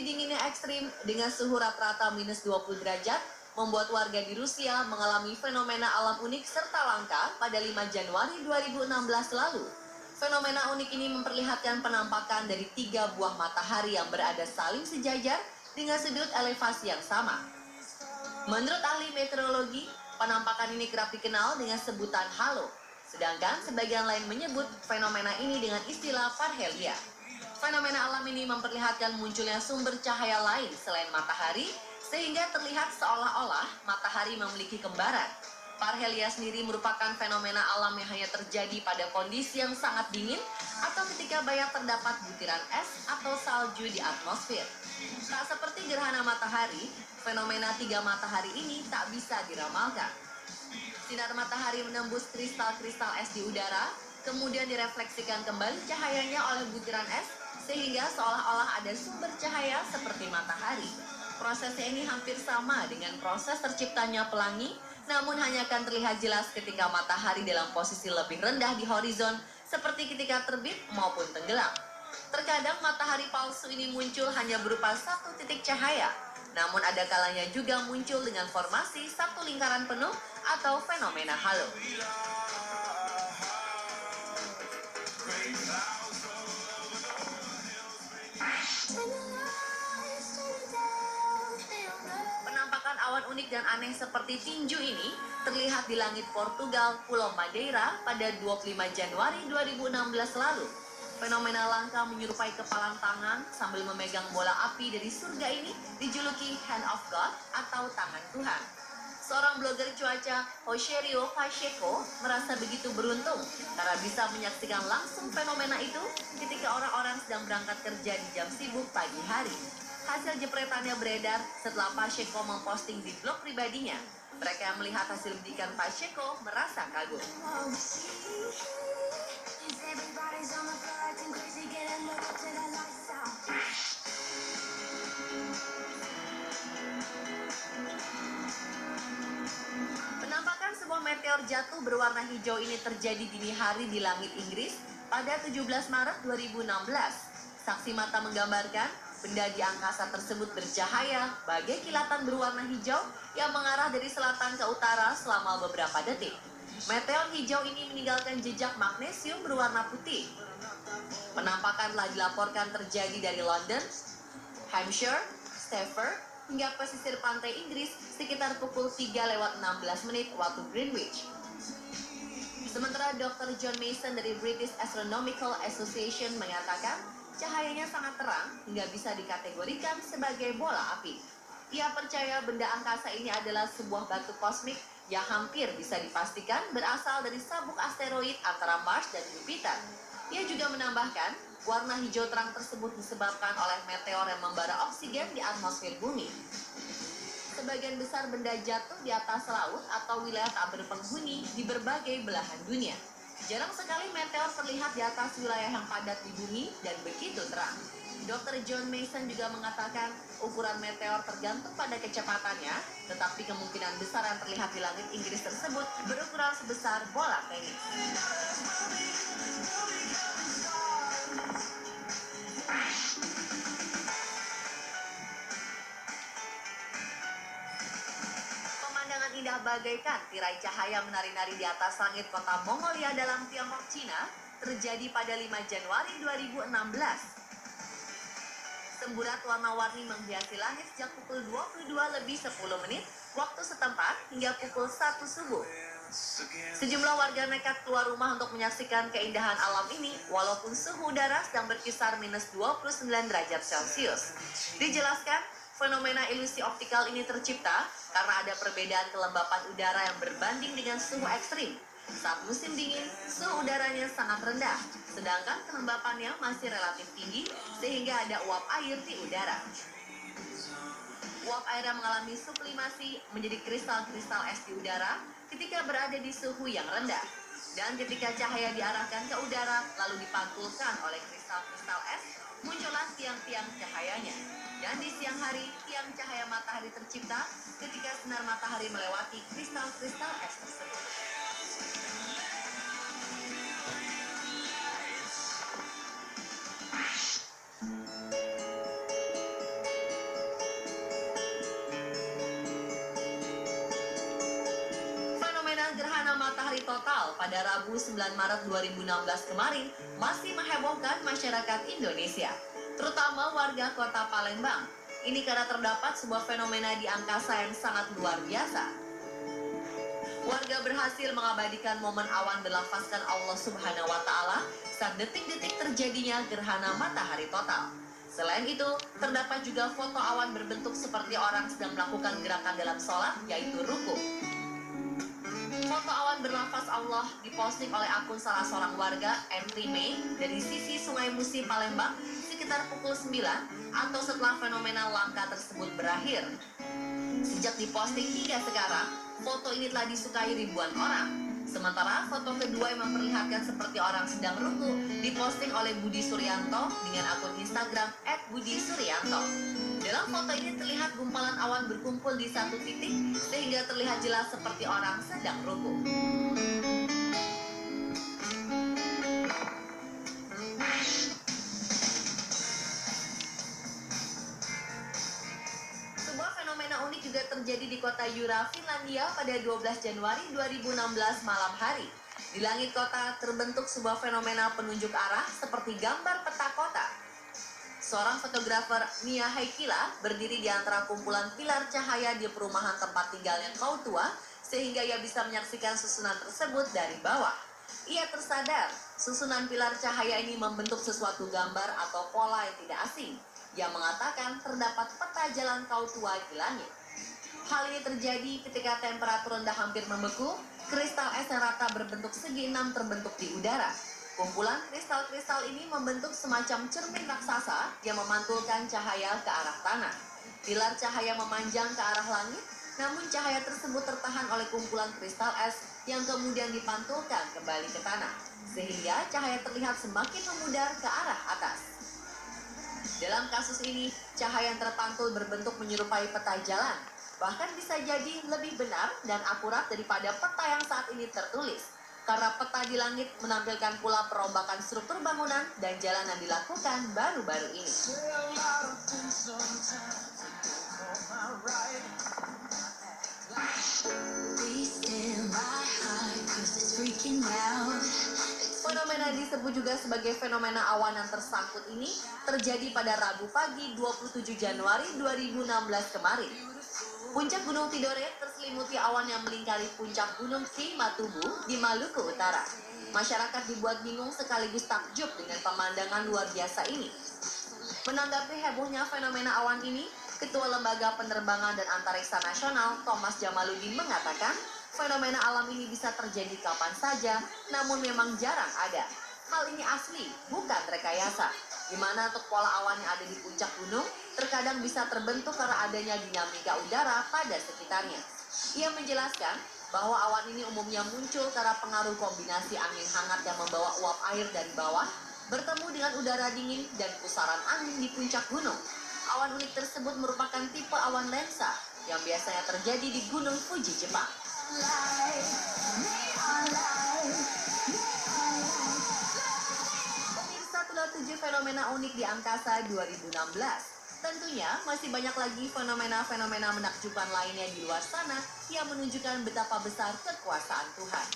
Musim dingin yang ekstrim dengan suhu rata-rata minus 20 derajat membuat warga di Rusia mengalami fenomena alam unik serta langka pada 5 Januari 2016 lalu. Fenomena unik ini memperlihatkan penampakan dari 3 buah matahari yang berada saling sejajar dengan sudut elevasi yang sama. Menurut ahli meteorologi, penampakan ini kerap dikenal dengan sebutan halo, sedangkan sebagian lain menyebut fenomena ini dengan istilah parhelia. Fenomena alam ini memperlihatkan munculnya sumber cahaya lain selain matahari, sehingga terlihat seolah-olah matahari memiliki kembaran. Parhelia sendiri merupakan fenomena alam yang hanya terjadi pada kondisi yang sangat dingin atau ketika banyak terdapat butiran es atau salju di atmosfer. Tak seperti gerhana matahari, fenomena 3 matahari ini tak bisa diramalkan. Sinar matahari menembus kristal-kristal es di udara, kemudian direfleksikan kembali cahayanya oleh butiran es, sehingga seolah-olah ada sumber cahaya seperti matahari. Prosesnya ini hampir sama dengan proses terciptanya pelangi, namun hanya akan terlihat jelas ketika matahari dalam posisi lebih rendah di horizon, seperti ketika terbit maupun tenggelam. Terkadang matahari palsu ini muncul hanya berupa satu titik cahaya, namun ada kalanya juga muncul dengan formasi satu lingkaran penuh atau fenomena halo. Penampakan awan unik dan aneh seperti tinju ini terlihat di langit Portugal, Pulau Madeira pada 25 Januari 2016 lalu. Fenomena langka menyerupai kepalan tangan sambil memegang bola api dari surga ini dijuluki Hand of God atau tangan Tuhan. Seorang blogger cuaca, Rogério Pacheco, merasa begitu beruntung karena bisa menyaksikan langsung fenomena itu ketika orang-orang sedang berangkat kerja di jam sibuk pagi hari. Hasil jepretannya beredar setelah Pacheco memposting di blog pribadinya. Mereka yang melihat hasil bidikan Pacheco merasa kagum. Penampakan sebuah meteor jatuh berwarna hijau ini terjadi dini hari di langit Inggris pada 17 Maret 2016. Saksi mata menggambarkan benda di angkasa tersebut bercahaya bagai kilatan berwarna hijau yang mengarah dari selatan ke utara selama beberapa detik. Meteor hijau ini meninggalkan jejak magnesium berwarna putih. Penampakan telah dilaporkan terjadi dari London, Hampshire, Stafford, hingga pesisir pantai Inggris sekitar pukul 3:16 waktu Greenwich. Sementara Dr. John Mason dari British Astronomical Association mengatakan cahayanya sangat terang hingga bisa dikategorikan sebagai bola api. Ia percaya benda angkasa ini adalah sebuah batu kosmik yang hampir bisa dipastikan berasal dari sabuk asteroid antara Mars dan Jupiter. Ia juga menambahkan, warna hijau terang tersebut disebabkan oleh meteor yang membara oksigen di atmosfer bumi. Sebagian besar benda jatuh di atas laut atau wilayah tak berpenghuni di berbagai belahan dunia. Jarang sekali meteor terlihat di atas wilayah yang padat di bumi dan begitu terang. Dr. John Mason juga mengatakan ukuran meteor tergantung pada kecepatannya, tetapi kemungkinan besar yang terlihat di langit Inggris tersebut berukuran sebesar bola tenis. Pemandangan indah bagaikan tirai cahaya menari-nari di atas langit kota Mongolia dalam Tiongkok, Cina, terjadi pada 5 Januari 2016. Semburat warna-warni menghiasi langit sejak pukul 22:10 waktu setempat hingga pukul 1 subuh. Sejumlah warga nekat keluar rumah untuk menyaksikan keindahan alam ini walaupun suhu udara sedang berkisar minus 29 derajat Celcius. Dijelaskan, fenomena ilusi optikal ini tercipta karena ada perbedaan kelembapan udara yang berbanding dengan suhu ekstrim. Saat musim dingin, suhu udaranya sangat rendah, sedangkan kelembapannya masih relatif tinggi sehingga ada uap air di udara. Uap air yang mengalami sublimasi menjadi kristal-kristal es di udara ketika berada di suhu yang rendah. Dan ketika cahaya diarahkan ke udara lalu dipantulkan oleh kristal-kristal es, muncullah tiang-tiang cahayanya. Dan di siang hari, tiang cahaya matahari tercipta ketika sinar matahari melewati kristal-kristal es tersebut. total pada Rabu 9 Maret 2016 kemarin masih menghebohkan masyarakat Indonesia, terutama warga kota Palembang. Ini karena terdapat sebuah fenomena di angkasa yang sangat luar biasa. Warga berhasil mengabadikan momen awan berlafazkan Allah Subhanahu wa Ta'ala saat detik-detik terjadinya gerhana matahari total. Selain itu, terdapat juga foto awan berbentuk seperti orang sedang melakukan gerakan dalam sholat, yaitu ruku. Foto awan berlafaz Allah diposting oleh akun salah seorang warga, Entry May, dari sisi Sungai Musi, Palembang, sekitar pukul 9 atau setelah fenomena langka tersebut berakhir. Sejak diposting hingga sekarang, foto ini telah disukai ribuan orang. Sementara foto kedua yang memperlihatkan seperti orang sedang ruku diposting oleh Budi Suryanto dengan akun Instagram @budisuryanto. Dalam foto ini terlihat gumpalan awan berkumpul di satu titik sehingga terlihat jelas seperti orang sedang ruku. Sebuah fenomena unik juga terjadi di kota Jura, Finlandia pada 12 Januari 2016 malam hari. Di langit kota terbentuk sebuah fenomena penunjuk arah seperti gambar peta kota. Seorang fotografer, Mia Heikkila, berdiri di antara kumpulan pilar cahaya di perumahan tempat tinggal yang kaum tua, sehingga ia bisa menyaksikan susunan tersebut dari bawah. Ia tersadar, susunan pilar cahaya ini membentuk sesuatu gambar atau pola yang tidak asing. Ia mengatakan terdapat peta jalan kaum tua di langit. Hal ini terjadi ketika temperatur rendah hampir membeku, kristal es yang rata berbentuk segi enam terbentuk di udara. Kumpulan kristal-kristal ini membentuk semacam cermin raksasa yang memantulkan cahaya ke arah tanah. Pilar cahaya memanjang ke arah langit, namun cahaya tersebut tertahan oleh kumpulan kristal es yang kemudian dipantulkan kembali ke tanah, sehingga cahaya terlihat semakin memudar ke arah atas. Dalam kasus ini, cahaya yang terpantul berbentuk menyerupai peta jalan, bahkan bisa jadi lebih benar dan akurat daripada peta yang saat ini tertulis. Karena peta di langit menampilkan pula perombakan struktur bangunan dan jalan yang dilakukan baru-baru ini. Fenomena disebut juga sebagai fenomena awan yang tersangkut ini terjadi pada Rabu pagi 27 Januari 2016 kemarin. Puncak Gunung Tidore terselimuti awan yang melingkari puncak Gunung Kimatubu di Maluku Utara. Masyarakat dibuat bingung sekaligus takjub dengan pemandangan luar biasa ini. Menanggapi hebohnya fenomena awan ini, Ketua Lembaga Penerbangan dan Antariksa Nasional, Thomas Jamaludin, mengatakan fenomena alam ini bisa terjadi kapan saja, namun memang jarang ada. Hal ini asli, bukan rekayasa, di mana untuk pola awan yang ada di puncak gunung terkadang bisa terbentuk karena adanya dinamika udara pada sekitarnya. Ia menjelaskan bahwa awan ini umumnya muncul karena pengaruh kombinasi angin hangat yang membawa uap air dari bawah bertemu dengan udara dingin dan pusaran angin di puncak gunung. Awan unik tersebut merupakan tipe awan lensa yang biasanya terjadi di Gunung Fuji, Jepang. Fenomena unik di angkasa 2016. Tentunya masih banyak lagi fenomena-fenomena menakjubkan lainnya di luar sana yang menunjukkan betapa besar kekuasaan Tuhan.